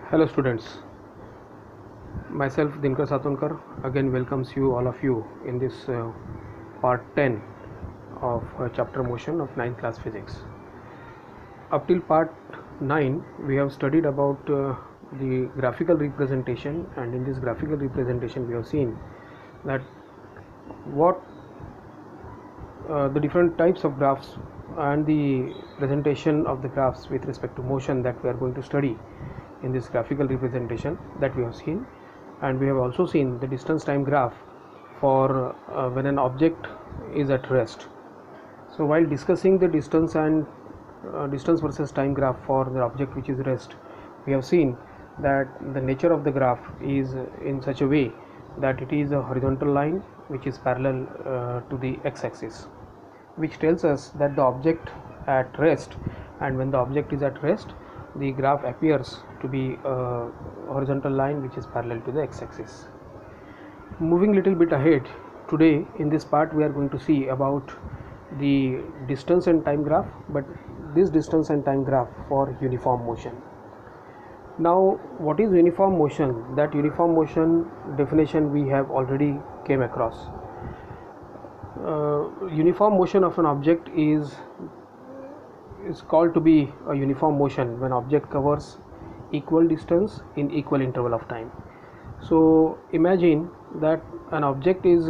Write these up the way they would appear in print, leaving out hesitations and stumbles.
Hello students, myself Dinkar Satonkar again welcomes you all of you in this part 10 of chapter motion of 9th class physics. Up till part 9 we have studied about the graphical representation, and in this graphical representation we have seen that what the different types of graphs and the presentation of the graphs with respect to motion that we are going to study in this graphical representation that we have seen. And we have also seen the distance time graph for when an object is at rest. So while discussing the distance and distance versus time graph for the object which is rest, we have seen that the nature of the graph is in such a way that it is a horizontal line which is parallel to the x-axis, which tells us that the object at rest, and when the object is at rest the graph appears to be a horizontal line which is parallel to the x-axis. Moving little bit ahead, today in this part we are going to see about the distance and time graph, but this distance and time graph for uniform motion. Now what is uniform motion? That uniform motion definition we have already came across. Uniform motion of an object is called to be a uniform motion when object covers equal distance in equal interval of time. So imagine that an object is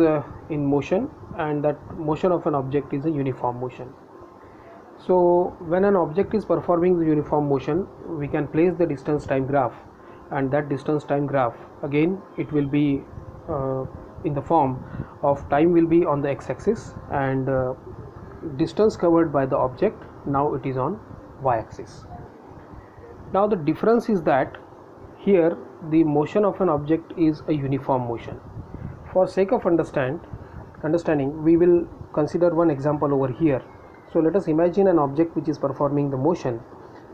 in motion, and that motion of an object is a uniform motion. So when an object is performing the uniform motion, we can place the distance time graph, and that distance time graph again it will be in the form of time will be on the x-axis, and distance covered by the object now it is on y-axis. Now the difference is that here the motion of an object is a uniform motion. For sake of understanding, we will consider one example over here. So let us imagine an object which is performing the motion.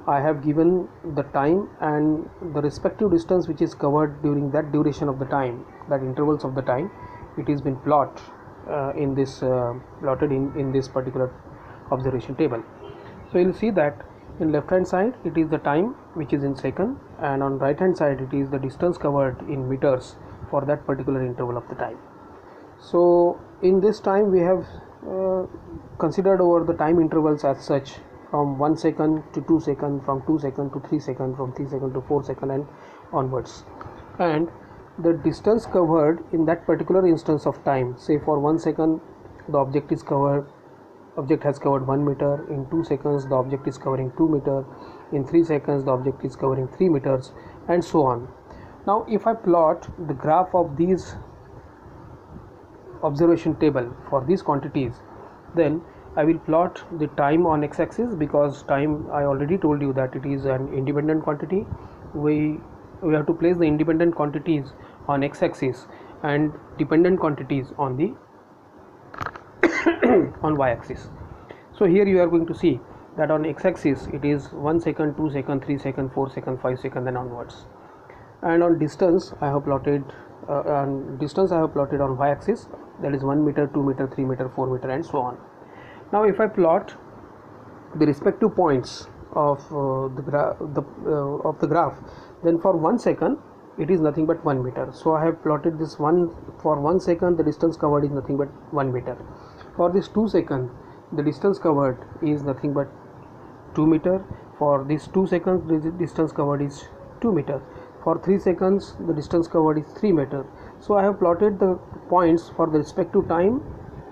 I have given the time and the respective distance which is covered during that duration of the time, that intervals of the time. It has been plotted in this particular observation table. So you will see that in left hand side it is the time which is in second, and on right hand side it is the distance covered in meters for that particular interval of the time. So in this time we have considered over the time intervals as such, from 1 second to 2 seconds, from 2 seconds to 3 seconds, from 3 seconds to 4 seconds and onwards. And the distance covered in that particular instance of time, say for 1 second the object has covered 1 meter, in 2 seconds the object is covering 2 meter, in 3 seconds the object is covering 3 meters, and so on. Now if I plot the graph of these observation table for these quantities, then I will plot the time on x-axis, because time, I already told you that it is an independent quantity. We have to place the independent quantities on x-axis and dependent quantities on the on y-axis. So here you are going to see that on x-axis it is 1 second, 2 second, 3 second, 4 second, 5 second and onwards. And on distance I have plotted on y-axis, that is 1 meter, 2 meter, 3 meter, 4 meter and so on. Now if I plot the respective points of the graph, then for 1 second it is nothing but 1 meter. So I have plotted this one for 1 second, the distance covered is nothing but 1 meter. For this 2 seconds the distance covered is nothing but 2 meter. For this 2 seconds the distance covered is 2 meter. For 3 seconds the distance covered is 3 meter. So I have plotted the points for the respective time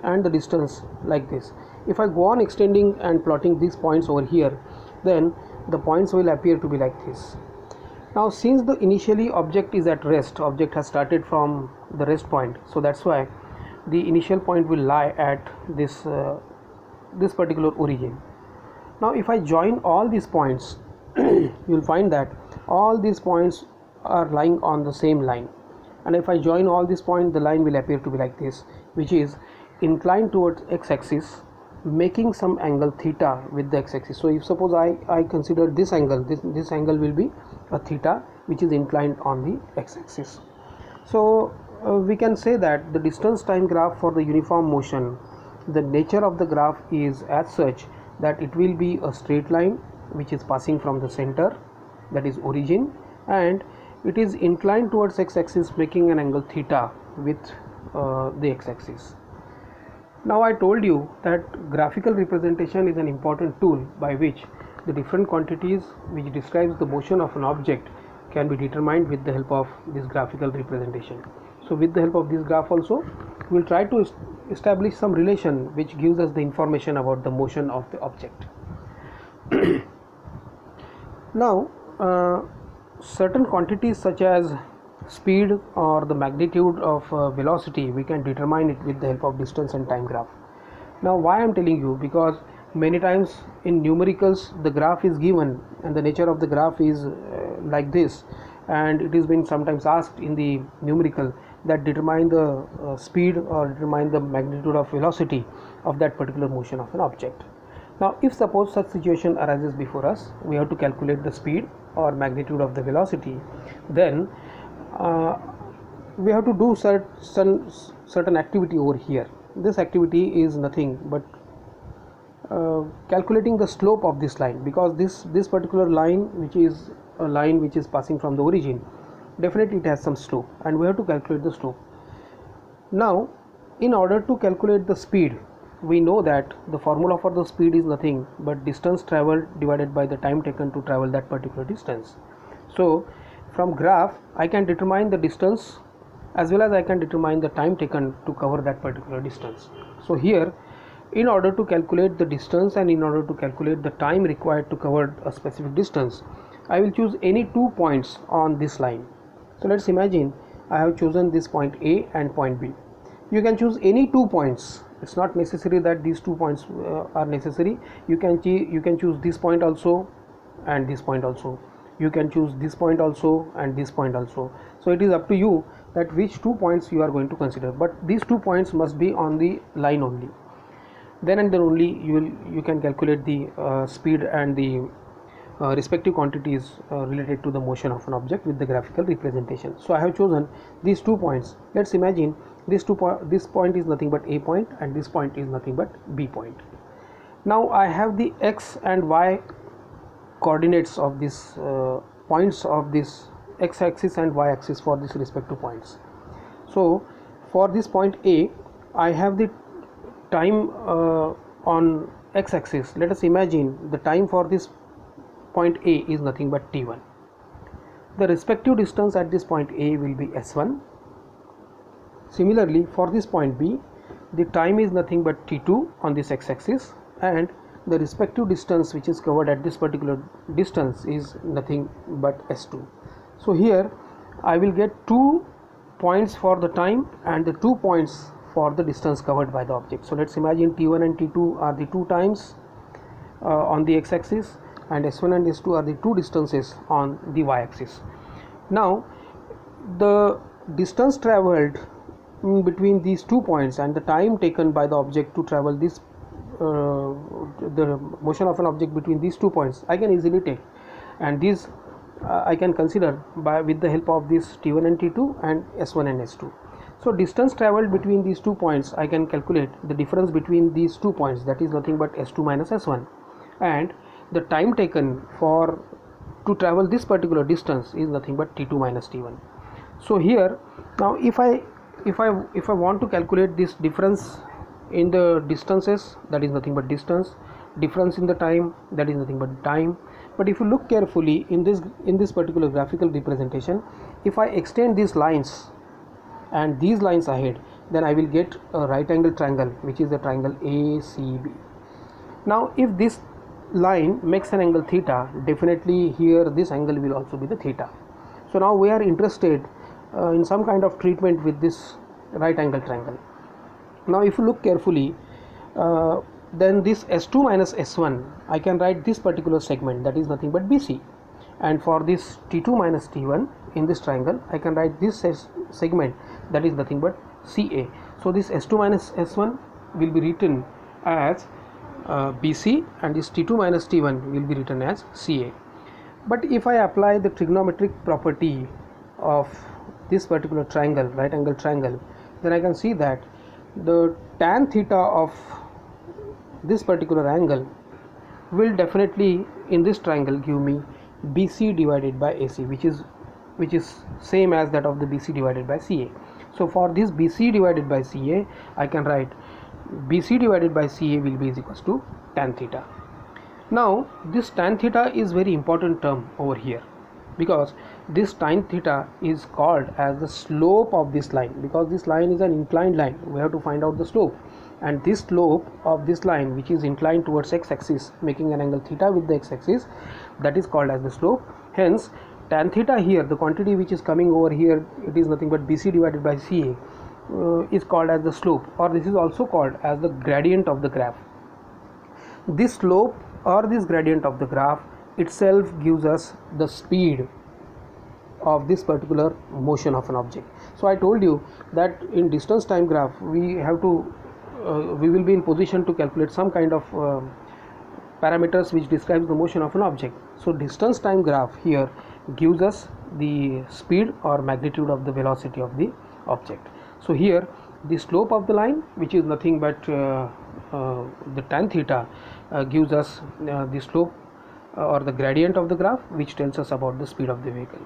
and the distance like this. If I go on extending and plotting these points over here, then the points will appear to be like this. Now since the initially object is at rest, object has started from the rest point, so that's why the initial point will lie at this this particular origin. Now if I join all these points you will find that all these points are lying on the same line, and if I join all these points the line will appear to be like this, which is inclined towards x-axis, making some angle theta with the x-axis. So if suppose I consider this angle, this angle will be a theta which is inclined on the x-axis. So we can say that the distance time graph for the uniform motion, the nature of the graph is as such that it will be a straight line which is passing from the center, that is origin, and it is inclined towards x-axis, making an angle theta with the x-axis. Now I told you that graphical representation is an important tool by which the different quantities which describes the motion of an object can be determined with the help of this graphical representation. So with the help of this graph also, we will try to establish some relation which gives us the information about the motion of the object. Now certain quantities such as speed or the magnitude of velocity, we can determine it with the help of distance and time graph. Now why I am telling you, because many times in numericals the graph is given and the nature of the graph is like this, and it is been sometimes asked in the numerical that determine the speed or determine the magnitude of velocity of that particular motion of an object. Now if suppose such situation arises before us, we have to calculate the speed or magnitude of the velocity, then we have to do certain activity over here. This activity is nothing but calculating the slope of this line, because this particular line, which is a line which is passing from the origin, definitely it has some slope and we have to calculate the slope. Now in order to calculate the speed, we know that the formula for the speed is nothing but distance traveled divided by the time taken to travel that particular distance. So from graph I can determine the distance as well as I can determine the time taken to cover that particular distance. So here, in order to calculate the distance and in order to calculate the time required to cover a specific distance, I will choose any 2 points on this line. So let's imagine I have chosen this point A and point B. You can choose any 2 points. It's not necessary that these 2 points are necessary. You can choose this point also and this point also. You can choose this point also and this point also. So it is up to you that which 2 points you are going to consider, but these 2 points must be on the line only. Then and then only you can calculate the speed and the respective quantities related to the motion of an object with the graphical representation. So I have chosen these 2 points. Let's imagine this point is nothing but A point and this point is nothing but B point. Now I have the x and y coordinates of these points of this x-axis and y-axis for these respective points. So for this point A, I have the time on x-axis. Let us imagine the time for this point A is nothing but t1. The respective distance at this point A will be s1. Similarly, for this point B, the time is nothing but t2 on this x-axis, and the respective distance which is covered at this particular distance is nothing but s2. So here I will get 2 points for the time and the 2 points for the distance covered by the object. So let's imagine t1 and t2 are the 2 times on the x-axis, and s1 and s2 are the 2 distances on the y-axis. Now the distance traveled between these 2 points and the time taken by the object to travel this the motion of an object between these 2 points I can easily take, and these I can consider with the help of this t1 and t2 and s1 and s2. So distance traveled between these 2 points, I can calculate the difference between these 2 points, that is nothing but s2 minus s1, and the time taken to travel this particular distance is nothing but t2 minus t1. So here now if I want to calculate this difference in the distances, that is nothing but distance, difference in the time, that is nothing but time. But if you look carefully in this particular graphical representation, if I extend these lines and these lines ahead, then I will get a right angle triangle, which is the triangle ACB. Now if this line makes an angle theta, definitely here this angle will also be the theta. So now we are interested in some kind of treatment with this right angle triangle. Now if you look carefully, then this s2 minus s1, I can write this particular segment, that is nothing but BC, and for this t2 minus t1 in this triangle, I can write this segment, that is nothing but CA. So this s2 minus s1 will be written as BC, and this t2 minus t1 will be written as CA. But if I apply the trigonometric property of this particular triangle, right angle triangle, then I can see that the tan theta of this particular angle will definitely in this triangle give me BC divided by AC, which is same as that of the BC divided by CA. So for this BC divided by CA, I can write BC divided by CA will be is equals to tan theta. Now this tan theta is very important term over here, because this tan theta is called as the slope of this line, because this line is an inclined line. We have to find out the slope, and this slope of this line, which is inclined towards x-axis, making an angle theta with the x-axis, that is called as the slope. Hence tan theta here, the quantity which is coming over here, it is nothing but BC divided by CA, is called as the slope, or this is also called as the gradient of the graph. This slope or this gradient of the graph itself gives us the speed of this particular motion of an object. So I told you that in distance time graph we will be in position to calculate some kind of parameters which describes the motion of an object. So distance time graph here gives us the speed or magnitude of the velocity of the object. So here the slope of the line, which is nothing but the tan theta, gives us the slope or the gradient of the graph, which tells us about the speed of the vehicle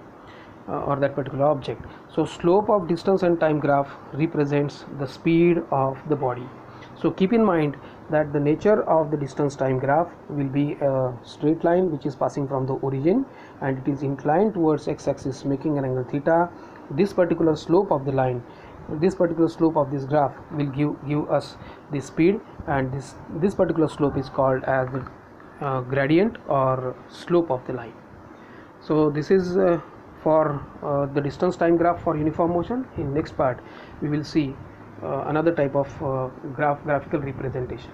or that particular object. So slope of distance and time graph represents the speed of the body. So keep in mind that the nature of the distance time graph will be a straight line which is passing from the origin, and it is inclined towards x-axis, making an angle theta. This particular slope of the line, this particular slope of this graph will give us the speed, and this particular slope is called as the gradient or slope of the line. So this is for the distance time graph for uniform motion. In next part we will see another type of graphical representation.